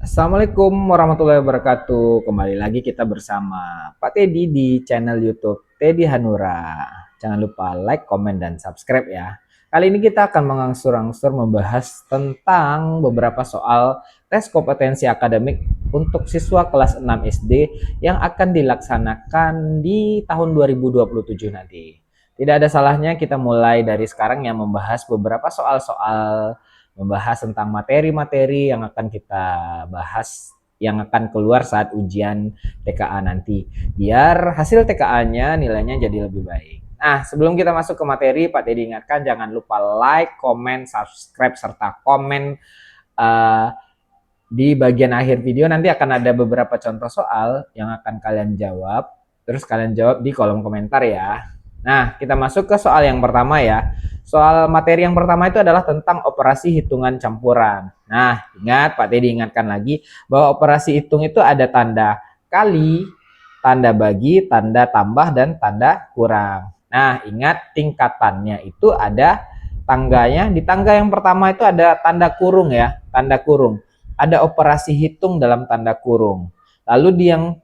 Assalamualaikum warahmatullahi wabarakatuh. Kembali lagi kita bersama Pak Teddy di channel YouTube Teddy Hanura. Jangan lupa like, komen, dan subscribe ya. Kali ini kita akan mengangsur-angsur membahas tentang beberapa soal tes kompetensi akademik untuk siswa kelas 6 SD yang akan dilaksanakan di tahun 2027 nanti. Tidak ada salahnya kita mulai dari sekarang yang membahas beberapa soal-soal, membahas tentang materi-materi yang akan kita bahas yang akan keluar saat ujian TKA nanti, biar hasil TKA-nya nilainya jadi lebih baik. Nah, sebelum kita masuk ke materi, Pak Teddy ingatkan jangan lupa like, komen, subscribe, serta komen di bagian akhir video. Nanti akan ada beberapa contoh soal yang akan kalian jawab. Terus kalian jawab di kolom komentar ya. Nah, kita masuk ke soal yang pertama ya. Soal materi yang pertama itu adalah tentang operasi hitungan campuran. Nah, ingat Pak Teddy ingatkan lagi bahwa operasi hitung itu ada tanda kali, tanda bagi, tanda tambah, dan tanda kurang. Nah, ingat tingkatannya itu ada tangganya. Di tangga yang pertama itu ada tanda kurung ya, tanda kurung. Ada operasi hitung dalam tanda kurung. Lalu di yang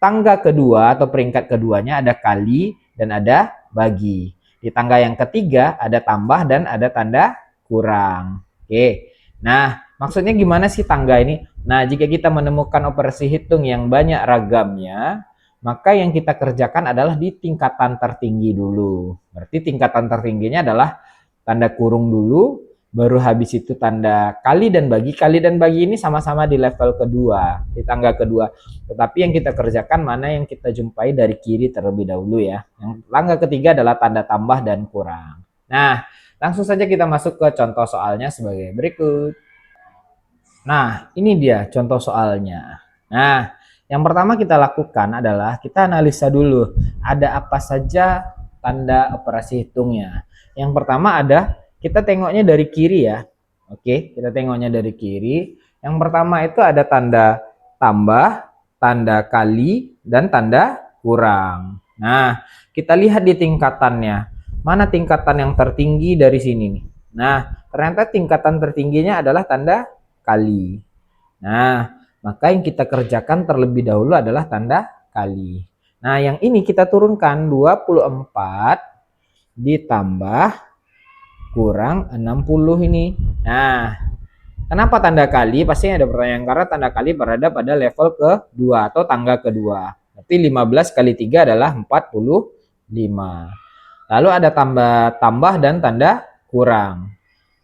tangga kedua atau peringkat keduanya ada kali dan ada bagi. Di tangga yang ketiga ada tambah dan ada tanda kurang. Oke. Nah, maksudnya gimana sih tangga ini? Nah, jika kita menemukan operasi hitung yang banyak ragamnya, maka yang kita kerjakan adalah di tingkatan tertinggi dulu. Berarti tingkatan tertingginya adalah tanda kurung dulu, baru habis itu tanda kali dan bagi. Kali dan bagi ini sama-sama di level kedua, di tangga kedua. Tetapi yang kita kerjakan mana yang kita jumpai dari kiri terlebih dahulu ya. Yang tangga ketiga adalah tanda tambah dan kurang. Nah, langsung saja kita masuk ke contoh soalnya sebagai berikut. Nah, ini dia contoh soalnya. Nah, yang pertama kita lakukan adalah kita analisa dulu ada apa saja tanda operasi hitungnya. Yang pertama ada, kita tengoknya dari kiri ya. Oke, kita tengoknya dari kiri. Yang pertama itu ada tanda tambah, tanda kali, dan tanda kurang. Nah, kita lihat di tingkatannya. Mana tingkatan yang tertinggi dari sini nih? Nah, ternyata tingkatan tertingginya adalah tanda kali. Nah, maka yang kita kerjakan terlebih dahulu adalah tanda kali. Nah, yang ini kita turunkan 24 ditambah kurang 60 ini. Nah, kenapa tanda kali? Pasti ada pertanyaan karena tanda kali berada pada level kedua atau tangga kedua. Berarti 15 kali 3 adalah 45. Lalu ada tambah dan tanda kurang.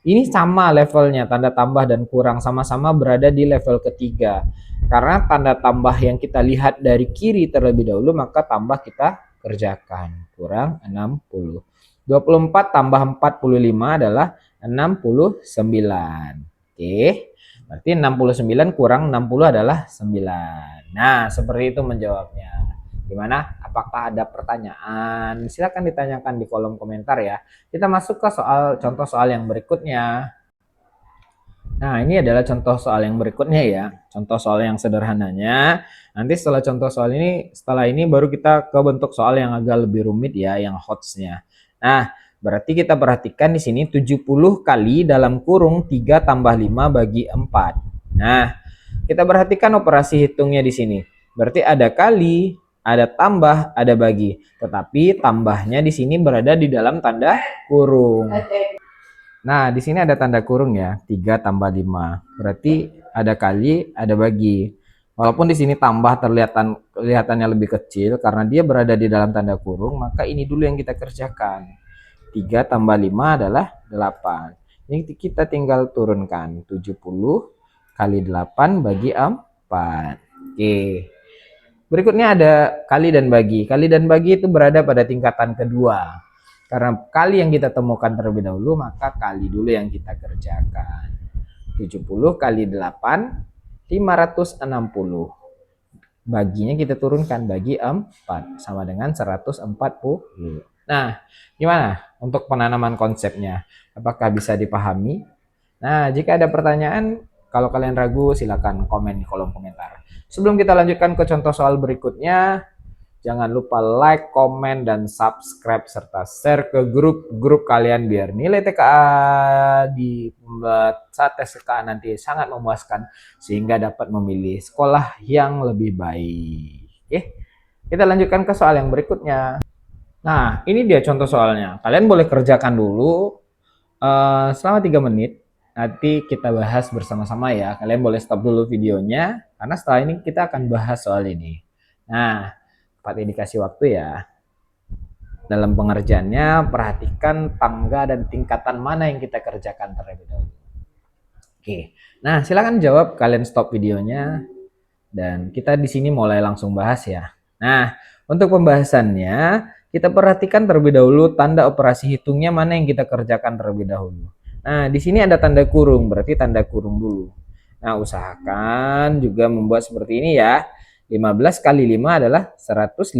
Ini sama levelnya, tanda tambah dan kurang sama-sama berada di level ketiga. Karena tanda tambah yang kita lihat dari kiri terlebih dahulu, maka tambah kita kerjakan. Kurang 60. 24 tambah 45 adalah 69. Oke, berarti 69 kurang 60 adalah 9. Nah, seperti itu menjawabnya. Gimana? Apakah ada pertanyaan? Silahkan ditanyakan di kolom komentar ya. Kita masuk ke contoh soal yang berikutnya. Nah, ini adalah contoh soal yang berikutnya ya. Contoh soal yang sederhananya. Nanti setelah ini baru kita ke bentuk soal yang agak lebih rumit ya, yang hotsnya. Nah, berarti kita perhatikan di sini 70 kali dalam kurung 3 tambah 5 bagi 4. Nah, kita perhatikan operasi hitungnya di sini. Berarti ada kali, ada tambah, ada bagi. Tetapi tambahnya di sini berada di dalam tanda kurung. Nah, di sini ada tanda kurung ya, 3 tambah 5. Berarti ada kali, ada bagi. Walaupun di sini tambah kelihatannya lebih kecil karena dia berada di dalam tanda kurung, maka ini dulu yang kita kerjakan. 3 tambah 5 adalah 8. Ini kita tinggal turunkan 70 kali 8 bagi 4. Oke. Berikutnya ada kali dan bagi. Kali dan bagi itu berada pada tingkatan kedua. Karena kali yang kita temukan terlebih dahulu, maka kali dulu yang kita kerjakan. 70 kali 8, 560. Baginya kita turunkan, bagi 4. Sama dengan 140. Nah, gimana untuk penanaman konsepnya? Apakah bisa dipahami? Nah, jika ada pertanyaan, kalau kalian ragu, silakan komen di kolom komentar. Sebelum kita lanjutkan ke contoh soal berikutnya, Jangan lupa like, komen, dan subscribe serta share ke grup-grup kalian biar nilai TKA di saat tes TKA nanti sangat memuaskan sehingga dapat memilih sekolah yang lebih baik. Oke, kita lanjutkan ke soal yang berikutnya. Nah, ini dia contoh soalnya. Kalian boleh kerjakan dulu selama 3 menit. Nanti kita bahas bersama-sama ya. Kalian boleh stop dulu videonya karena setelah ini kita akan bahas soal ini. Nah, Pak dikasih waktu ya. Dalam pengerjaannya, perhatikan tangga dan tingkatan mana yang kita kerjakan terlebih dahulu. Oke, nah silakan jawab. Kalian stop videonya dan kita di sini mulai langsung bahas ya. Nah, untuk pembahasannya kita perhatikan terlebih dahulu tanda operasi hitungnya mana yang kita kerjakan terlebih dahulu. Nah, di sini ada tanda kurung, berarti tanda kurung dulu. Nah, usahakan juga membuat seperti ini ya. 15 kali 5 adalah 150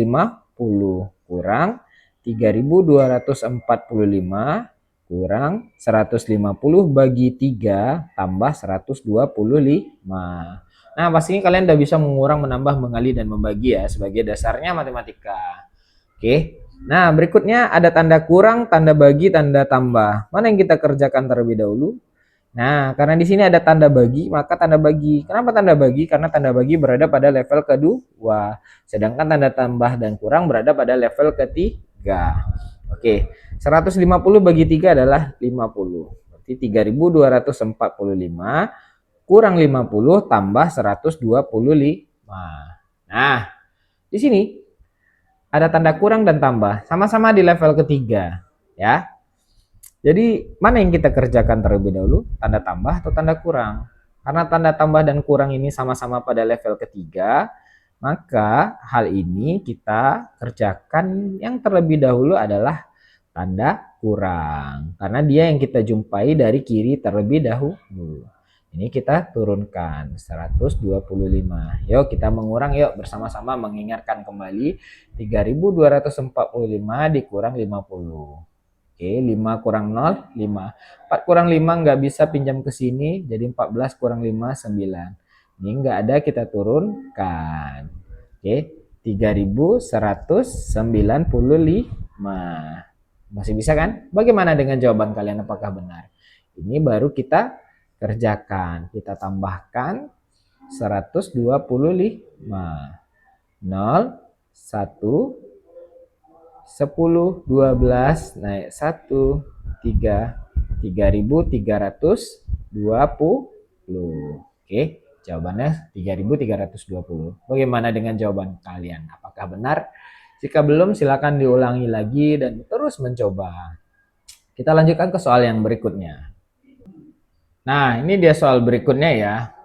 kurang 3245 kurang 150 bagi 3 tambah 125. Nah, pastinya kalian udah bisa mengurang, menambah, mengali, dan membagi ya sebagai dasarnya matematika. Oke. Nah, berikutnya ada tanda kurang, tanda bagi, tanda tambah. Mana yang kita kerjakan terlebih dahulu? Nah, karena di sini ada tanda bagi, maka tanda bagi. Kenapa tanda bagi? Karena tanda bagi berada pada level kedua, sedangkan tanda tambah dan kurang berada pada level ketiga. Oke, 150 bagi 3 adalah 50. Berarti 3245 kurang 50 tambah 125. Nah, di sini ada tanda kurang dan tambah, sama-sama di level ketiga, ya. Jadi mana yang kita kerjakan terlebih dahulu, tanda tambah atau tanda kurang? Karena tanda tambah dan kurang ini sama-sama pada level ketiga, maka hal ini kita kerjakan yang terlebih dahulu adalah tanda kurang. Karena dia yang kita jumpai dari kiri terlebih dahulu. Ini kita turunkan 125. Yuk kita mengurang yuk bersama-sama mengingatkan kembali 3245 dikurang 50. Oke, 5 kurang 0, 5. 4 kurang 5 nggak bisa pinjam ke sini, jadi 14 kurang 5, 9. Ini nggak ada, kita turunkan. Oke, 3195. Masih bisa kan? Bagaimana dengan jawaban kalian? Apakah benar? Ini baru kita kerjakan. Kita tambahkan 125. 0, 1, 10, 12, naik 1, 3, 3320. Oke, jawabannya 3320. Bagaimana dengan jawaban kalian? Apakah benar? Jika belum, silakan diulangi lagi dan terus mencoba. Kita lanjutkan ke soal yang berikutnya. Nah, ini dia soal berikutnya ya.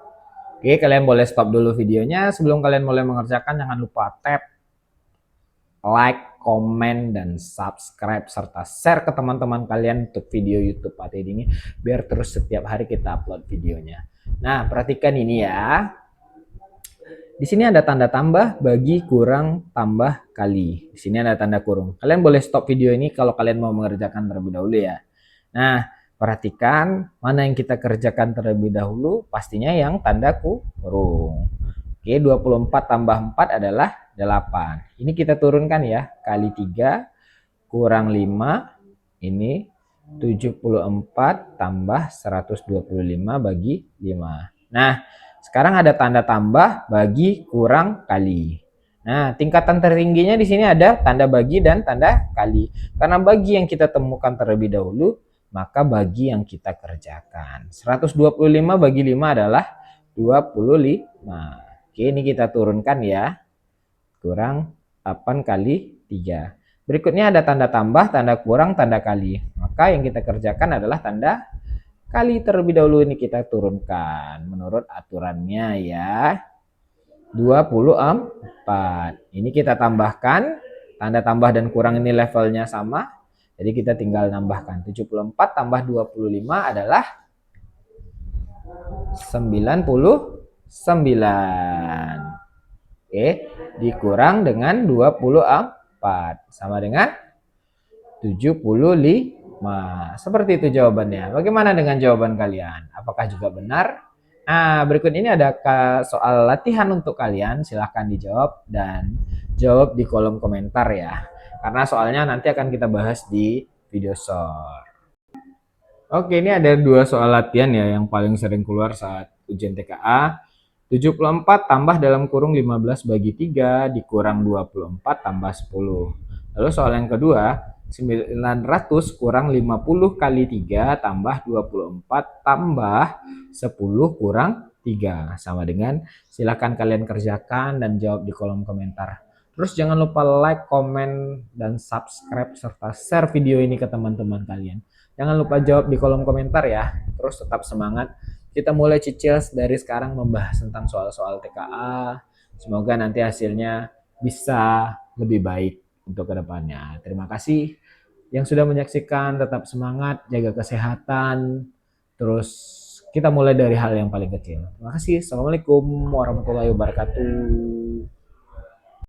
Oke, kalian boleh stop dulu videonya. Sebelum kalian mulai mengerjakan, jangan lupa tap like, komen, dan subscribe serta share ke teman-teman kalian untuk video YouTube Pak Teddy ini biar terus setiap hari kita upload videonya. Nah, perhatikan ini ya. Di sini ada tanda tambah, bagi, kurang, tambah, kali. Di sini ada tanda kurung. Kalian boleh stop video ini kalau kalian mau mengerjakan terlebih dahulu ya. Nah, perhatikan mana yang kita kerjakan terlebih dahulu, pastinya yang tanda kurung. Oke, 24 tambah 4 adalah 8. Ini kita turunkan ya, kali 3 kurang 5, ini 74 tambah 125 bagi 5. Nah, sekarang ada tanda tambah, bagi, kurang, kali. Nah, tingkatan tertingginya di sini ada tanda bagi dan tanda kali. Karena bagi yang kita temukan terlebih dahulu, maka bagi yang kita kerjakan. 125 bagi 5 adalah 25. Oke, ini kita turunkan ya. Kurang 8 kali 3. Berikutnya ada tanda tambah, tanda kurang, tanda kali. Maka yang kita kerjakan adalah tanda kali terlebih dahulu. Ini kita turunkan menurut aturannya ya. 24. Ini kita tambahkan. Tanda tambah dan kurang ini levelnya sama. Jadi kita tinggal nambahkan. 74 tambah 25 adalah 99. Oke, dikurang dengan 24 sama dengan 75. Seperti itu jawabannya. Bagaimana dengan jawaban kalian? Apakah juga benar? Nah, berikut ini ada soal latihan untuk kalian. Silahkan dijawab dan jawab di kolom komentar ya. Karena soalnya nanti akan kita bahas di video short. Oke, ini ada dua soal latihan ya yang paling sering keluar saat ujian TKA. 74 tambah dalam kurung 15 bagi 3 dikurang 24 tambah 10. Lalu soal yang kedua, 900 kurang 50 kali 3 tambah 24 tambah 10 kurang 3. Sama dengan silakan kalian kerjakan dan jawab di kolom komentar. Terus jangan lupa like, komen, dan subscribe serta share video ini ke teman-teman kalian. Jangan lupa jawab di kolom komentar ya. Terus tetap semangat. Kita mulai cicil dari sekarang membahas tentang soal-soal TKA. Semoga nanti hasilnya bisa lebih baik untuk kedepannya. Terima kasih yang sudah menyaksikan. Tetap semangat, jaga kesehatan. Terus kita mulai dari hal yang paling kecil. Terima kasih. Assalamualaikum warahmatullahi wabarakatuh.